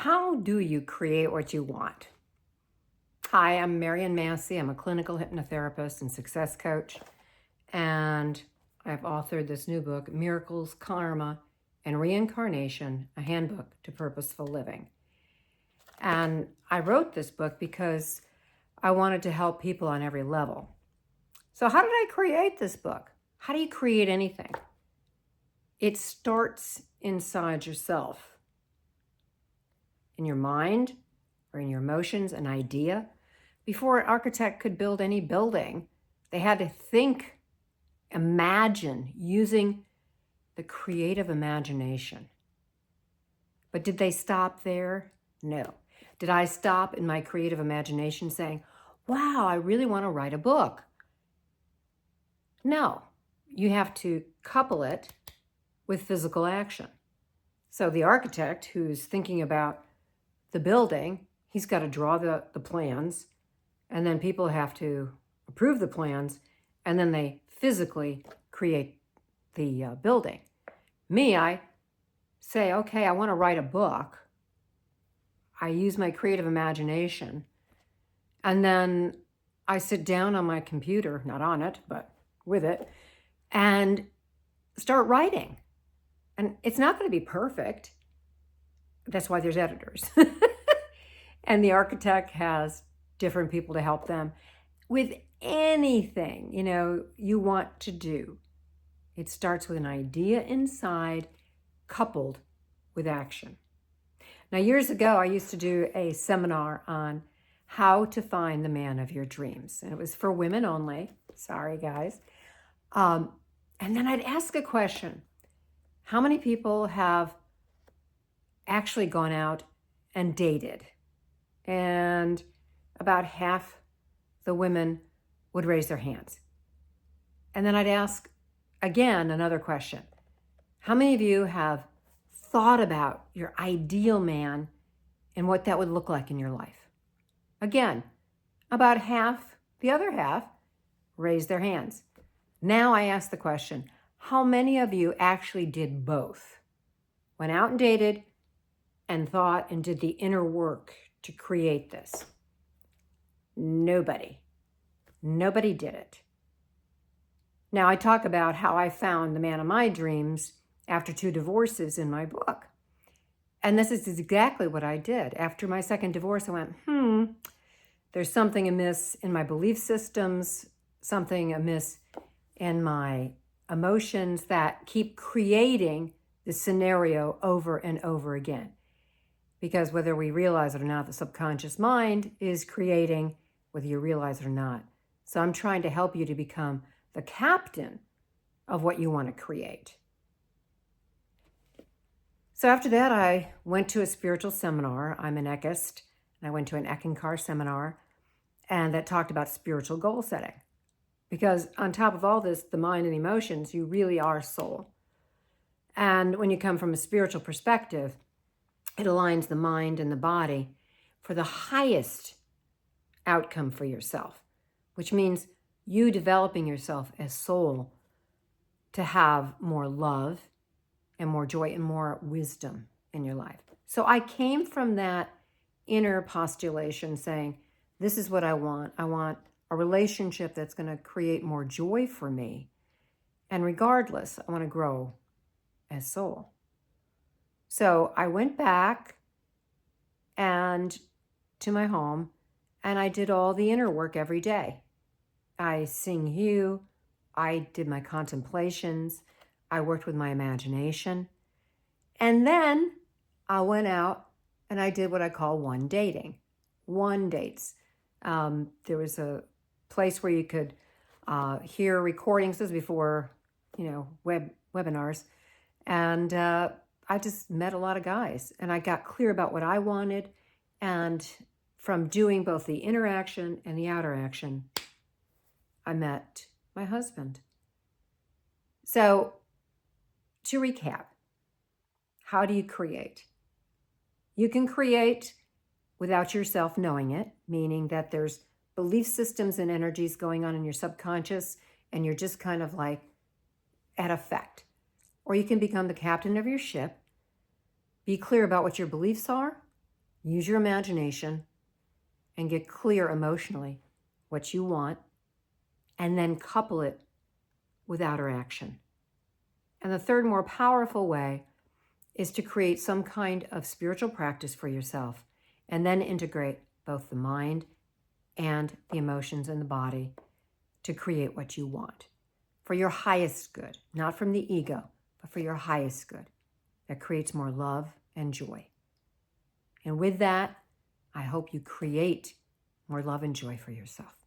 How do you create what you want? Hi, I'm Marian Massie. I'm a clinical hypnotherapist and success coach, and I've authored this new book, Miracles, Karma, and Reincarnation, a handbook to purposeful living. And I wrote this book because I wanted to help people on every level. So how did I create this book? How do you create anything? It starts inside yourself, in your mind or in your emotions, an idea. Before an architect could build any building, they had to think, imagine, using the creative imagination. But did they stop there? No. Did I stop in my creative imagination saying, wow, I really want to write a book? No. You have to couple it with physical action. So the architect who's thinking about the building, he's got to draw the plans, and then people have to approve the plans, and then they physically create the building. Me, I say, okay, I want to write a book. I use my creative imagination, and then I sit down on my computer, not on it, but with it, and start writing. And it's not going to be perfect. That's why there's editors. And the architect has different people to help them with anything, you want to do. It starts with an idea inside, coupled with action. Now, years ago, I used to do a seminar on how to find the man of your dreams. And it was for women only. Sorry, guys. And then I'd ask a question. How many people have actually gone out and dated? And about half the women would raise their hands. And then I'd ask again another question. How many of you have thought about your ideal man and what that would look like in your life? Again, about half, the other half, raised their hands. Now I ask the question, how many of you actually did both? Went out and dated and thought and did the inner work to create this? Nobody. Nobody did it. Now, I talk about how I found the man of my dreams after 2 divorces in my book. And this is exactly what I did. After my second divorce, I went, there's something amiss in my belief systems, something amiss in my emotions that keep creating the scenario over and over again. Because whether we realize it or not, the subconscious mind is creating whether you realize it or not. So I'm trying to help you to become the captain of what you want to create. So after that, I went to a spiritual seminar. I'm an Ekist, and I went to an Eckankar seminar, and that talked about spiritual goal setting. Because on top of all this, the mind and emotions, you really are soul. And when you come from a spiritual perspective, it aligns the mind and the body for the highest outcome for yourself, which means you developing yourself as soul to have more love and more joy and more wisdom in your life. So I came from that inner postulation saying, this is what I want. I want a relationship that's going to create more joy for me. And regardless, I want to grow as soul. So I went back and to my home, and I did all the inner work every day. I sing Hue, I did my contemplations, I worked with my imagination, and then I went out and I did what I call one dating. One dates. There was a place where you could hear recordings. This was before, webinars, and I just met a lot of guys, and I got clear about what I wanted, and from doing both the inner action and the outer action, I met my husband. So to recap, how do you create? You can create without yourself knowing it, meaning that there's belief systems and energies going on in your subconscious, and you're just kind of like at effect. Or you can become the captain of your ship, be clear about what your beliefs are, use your imagination, and get clear emotionally what you want, and then couple it with outer action. And the third, more powerful way is to create some kind of spiritual practice for yourself and then integrate both the mind and the emotions and the body to create what you want for your highest good, not from the ego, but for your highest good that creates more love and joy. And with that, I hope you create more love and joy for yourself.